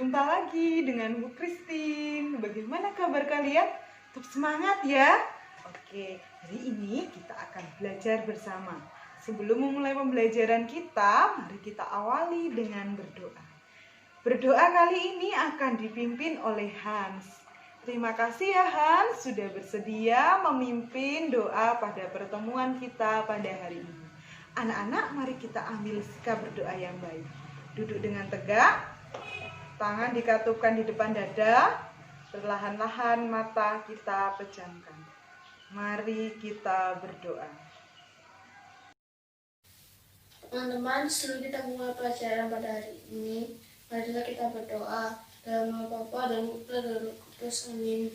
Berjumpa lagi dengan Bu Christine. Bagaimana kabar kalian? Tetap semangat ya. Oke, hari ini kita akan belajar bersama. Sebelum memulai pembelajaran kita, mari kita awali dengan berdoa. Berdoa kali ini akan dipimpin oleh Hans. Terima kasih ya Hans sudah bersedia memimpin doa pada pertemuan kita pada hari ini. Anak-anak, mari kita ambil sikap berdoa yang baik. Duduk dengan tegak, tangan dikatupkan di depan dada, perlahan-lahan mata kita pejamkan. Mari kita berdoa. Teman-teman, sebelum kita mulai pelajaran pada hari ini, marilah kita berdoa dalam nama Bapa dan Putra dan Roh Kudus. Amin.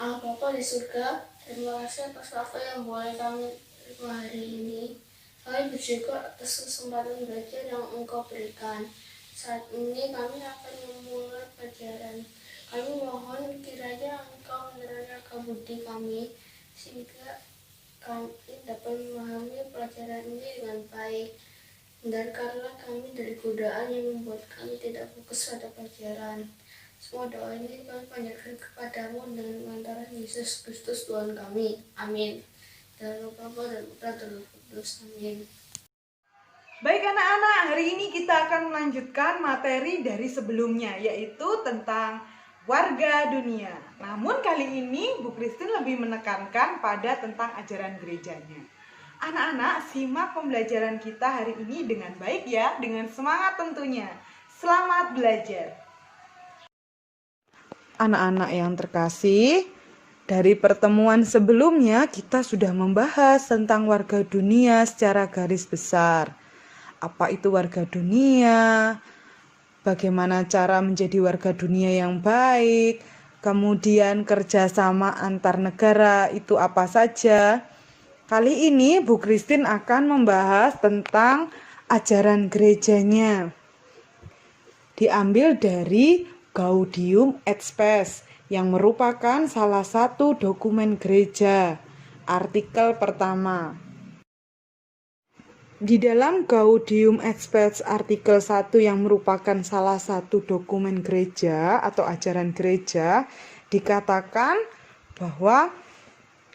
Allah Bapa di surga, terima kasih atas waktu yang boleh kami terima hari ini. Kami bersyukur atas kesempatan belajar yang Engkau berikan. Saat ini kami akan memulai pelajaran. Kami mohon kiranya Engkau menerangkan budi kami, sehingga kami dapat memahami pelajaran ini dengan baik. Hindarkanlah kami dari godaan yang membuat kami tidak fokus pada pelajaran. Semua doa ini kami panjatkan kepadamu dengan lantaran Yesus Kristus Tuhan kami. Amin. Dalam nama Bapa dan Putra dan Roh Kudus. Amin. Baik anak-anak, hari ini kita akan melanjutkan materi dari sebelumnya, yaitu tentang warga dunia. Namun kali ini Bu Christine lebih menekankan pada tentang ajaran gerejanya. Anak-anak, simak pembelajaran kita hari ini dengan baik ya, dengan semangat tentunya. Selamat belajar. Anak-anak yang terkasih, dari pertemuan sebelumnya kita sudah membahas tentang warga dunia secara garis besar. Apa itu warga dunia? Bagaimana cara menjadi warga dunia yang baik? Kemudian kerjasama antar negara itu apa saja? Kali ini Bu Christine akan membahas tentang ajaran gerejanya. Diambil dari Gaudium et Spes yang merupakan salah satu dokumen gereja. Artikel pertama. Di dalam Gaudium et Spes artikel 1 yang merupakan salah satu dokumen gereja atau ajaran gereja, dikatakan bahwa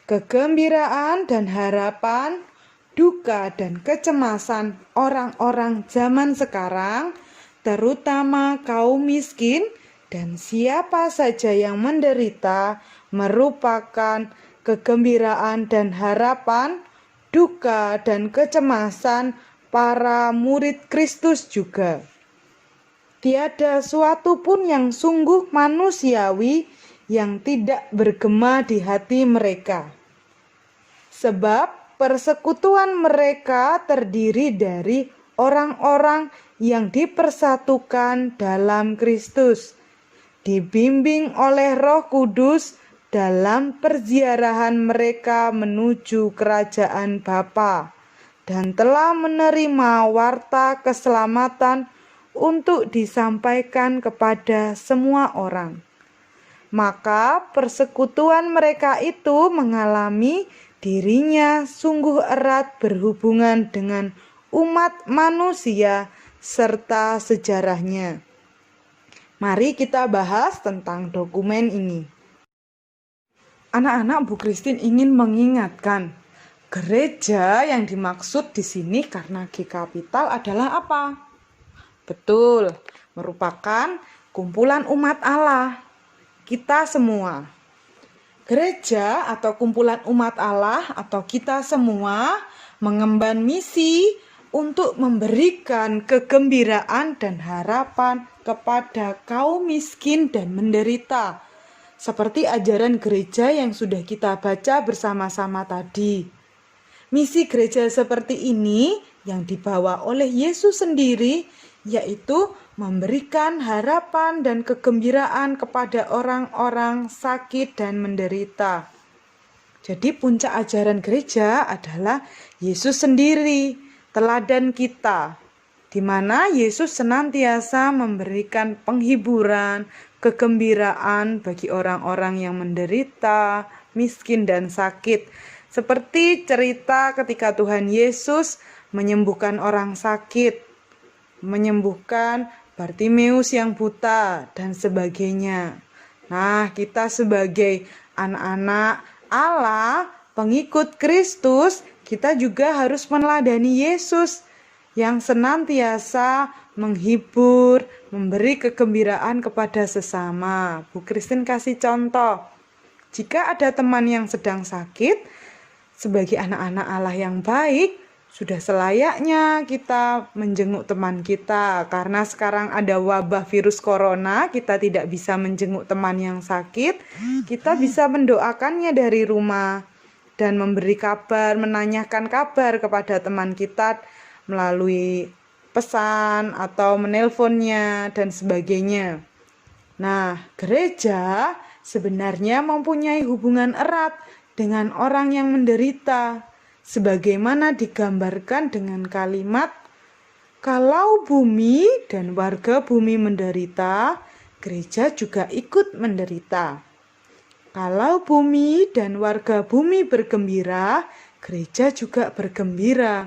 kegembiraan dan harapan, duka dan kecemasan orang-orang zaman sekarang, terutama kaum miskin dan siapa saja yang menderita, merupakan kegembiraan dan harapan, duka dan kecemasan para murid Kristus juga. Tiada suatu pun yang sungguh manusiawi yang tidak bergema di hati mereka. Sebab persekutuan mereka terdiri dari orang-orang yang dipersatukan dalam Kristus, dibimbing oleh Roh Kudus dalam perziarahan mereka menuju kerajaan Bapa, dan telah menerima warta keselamatan untuk disampaikan kepada semua orang. Maka persekutuan mereka itu mengalami dirinya sungguh erat berhubungan dengan umat manusia serta sejarahnya. Mari kita bahas tentang dokumen ini. Anak-anak, Bu Christine ingin mengingatkan, gereja yang dimaksud di sini karena G kapital adalah apa? Betul, merupakan kumpulan umat Allah, kita semua. Gereja atau kumpulan umat Allah atau kita semua mengemban misi untuk memberikan kegembiraan dan harapan kepada kaum miskin dan menderita, seperti ajaran gereja yang sudah kita baca bersama-sama tadi. Misi gereja seperti ini yang dibawa oleh Yesus sendiri, yaitu memberikan harapan dan kegembiraan kepada orang-orang sakit dan menderita. Jadi puncak ajaran gereja adalah Yesus sendiri, teladan kita, di mana Yesus senantiasa memberikan penghiburan, kegembiraan bagi orang-orang yang menderita, miskin dan sakit. Seperti cerita ketika Tuhan Yesus menyembuhkan orang sakit, menyembuhkan Bartimeus yang buta, dan sebagainya. Nah, kita sebagai anak-anak Allah, pengikut Kristus, kita juga harus meneladani Yesus yang senantiasa menghibur, memberi kegembiraan kepada sesama. Bu Christine kasih contoh. Jika ada teman yang sedang sakit, sebagai anak-anak Allah yang baik, sudah selayaknya kita menjenguk teman kita. Karena sekarang ada wabah virus corona, kita tidak bisa menjenguk teman yang sakit. Kita bisa mendoakannya dari rumah dan memberi kabar, menanyakan kabar kepada teman kita melalui pesan atau menelponnya dan sebagainya. Nah, gereja sebenarnya mempunyai hubungan erat dengan orang yang menderita, sebagaimana digambarkan dengan kalimat, kalau bumi dan warga bumi menderita, gereja juga ikut menderita. Kalau bumi dan warga bumi bergembira, gereja juga bergembira.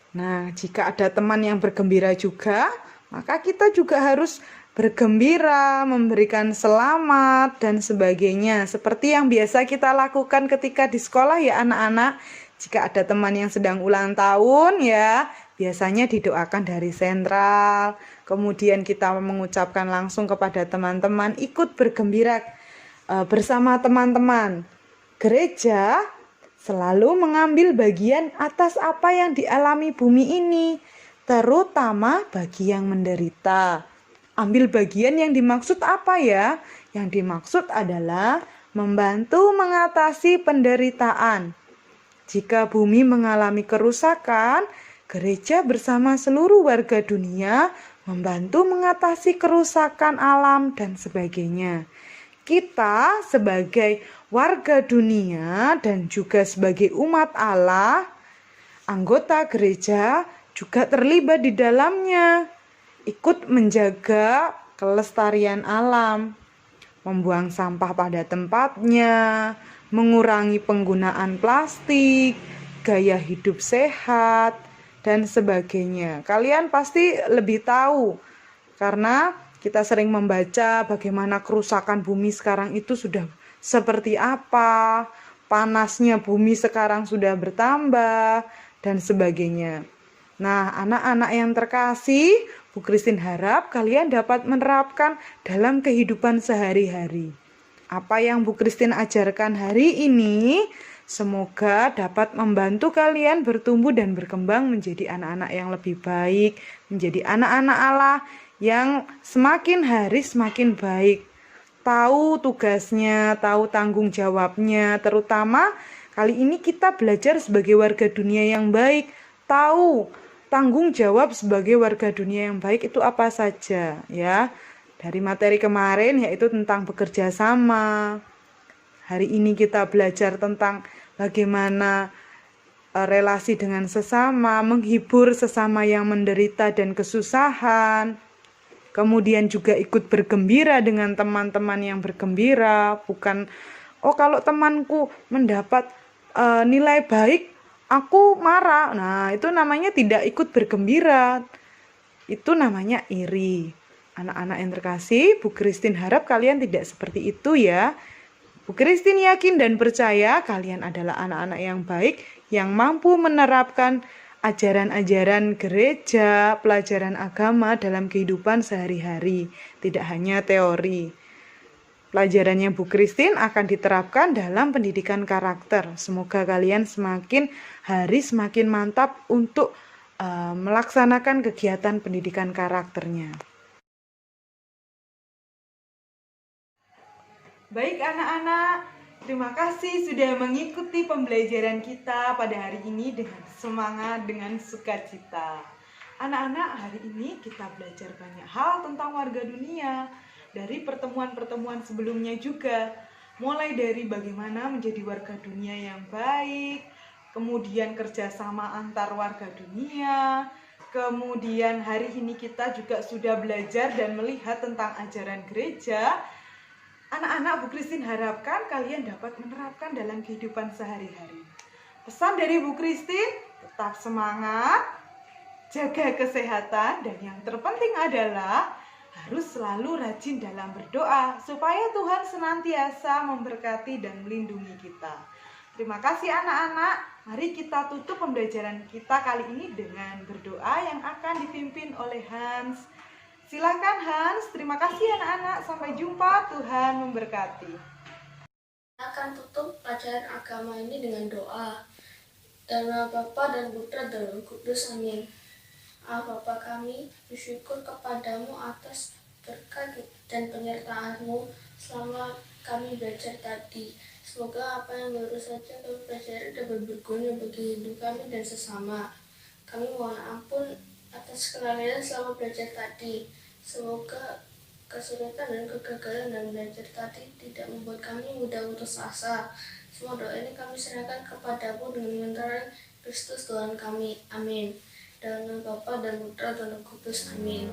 Nah, jika ada teman yang bergembira juga, maka kita juga harus bergembira, memberikan selamat, dan sebagainya. Seperti yang biasa kita lakukan ketika di sekolah ya anak-anak. Jika ada teman yang sedang ulang tahun ya, biasanya didoakan dari sentral. Kemudian kita mengucapkan langsung kepada teman-teman, ikut bergembira bersama teman-teman. Gereja selalu mengambil bagian atas apa yang dialami bumi ini, terutama bagi yang menderita. Ambil bagian yang dimaksud apa ya? Yang dimaksud adalah membantu mengatasi penderitaan. Jika bumi mengalami kerusakan, gereja bersama seluruh warga dunia membantu mengatasi kerusakan alam dan sebagainya. Kita sebagai warga dunia dan juga sebagai umat Allah, anggota gereja juga terlibat di dalamnya. Ikut menjaga kelestarian alam, membuang sampah pada tempatnya, mengurangi penggunaan plastik, gaya hidup sehat, dan sebagainya. Kalian pasti lebih tahu karena kita sering membaca bagaimana kerusakan bumi sekarang itu sudah seperti apa, panasnya bumi sekarang sudah bertambah, dan sebagainya. Nah, anak-anak yang terkasih, Bu Christine harap kalian dapat menerapkan dalam kehidupan sehari-hari. Apa yang Bu Christine ajarkan hari ini, semoga dapat membantu kalian bertumbuh dan berkembang menjadi anak-anak yang lebih baik, menjadi anak-anak Allah yang semakin hari semakin baik. Tahu tugasnya, tahu tanggung jawabnya, terutama kali ini kita belajar sebagai warga dunia yang baik, tahu tanggung jawab sebagai warga dunia yang baik itu apa saja ya. Dari materi kemarin yaitu tentang bekerja sama. Hari ini kita belajar tentang bagaimana relasi dengan sesama, menghibur sesama yang menderita dan kesusahan. Kemudian juga ikut bergembira dengan teman-teman yang bergembira, bukan kalau temanku mendapat nilai baik aku marah. Nah, itu namanya tidak ikut bergembira. Itu namanya iri. Anak-anak yang terkasih, Bu Christine harap kalian tidak seperti itu ya. Bu Christine yakin dan percaya kalian adalah anak-anak yang baik yang mampu menerapkan ajaran-ajaran gereja, pelajaran agama dalam kehidupan sehari-hari, tidak hanya teori. Pelajarannya Bu Christine akan diterapkan dalam pendidikan karakter. Semoga kalian semakin hari semakin mantap untuk melaksanakan kegiatan pendidikan karakternya. Baik anak-anak, terima kasih sudah mengikuti pembelajaran kita pada hari ini dengan semangat, dengan sukacita. Anak-anak, hari ini kita belajar banyak hal tentang warga dunia. Dari pertemuan-pertemuan sebelumnya juga, mulai dari bagaimana menjadi warga dunia yang baik, kemudian kerjasama antar warga dunia, kemudian hari ini kita juga sudah belajar dan melihat tentang ajaran gereja. Anak-anak, Bu Christine harapkan kalian dapat menerapkan dalam kehidupan sehari-hari. Pesan dari Bu Christine, tetap semangat, jaga kesehatan, dan yang terpenting adalah harus selalu rajin dalam berdoa supaya Tuhan senantiasa memberkati dan melindungi kita. Terima kasih anak-anak. Mari kita tutup pembelajaran kita kali ini dengan berdoa yang akan dipimpin oleh Hans. Silakan Hans. Terima kasih anak-anak. Sampai jumpa. Tuhan memberkati. Akan tutup pelajaran agama ini dengan doa. Dalam nama Bapa dan Putra dan Roh Kudus. Amin. Allah Bapa kami, bersyukur kepadamu atas berkat dan penyertaan-Mu selama kami belajar tadi. Semoga apa yang baru saja kami pelajari dapat berguna bagi hidup kami dan sesama. Kami mohon ampun atas kelalaian selama belajar tadi. Semoga kesulitan dan kegagalan dalam belajar tadi tidak membuat kami mudah putus asa. Semua doa ini kami serahkan kepadamu dengan mengenal Kristus Tuhan kami. Amin. Dalam nama Bapa dan Putra dan Roh Kudus. Amin.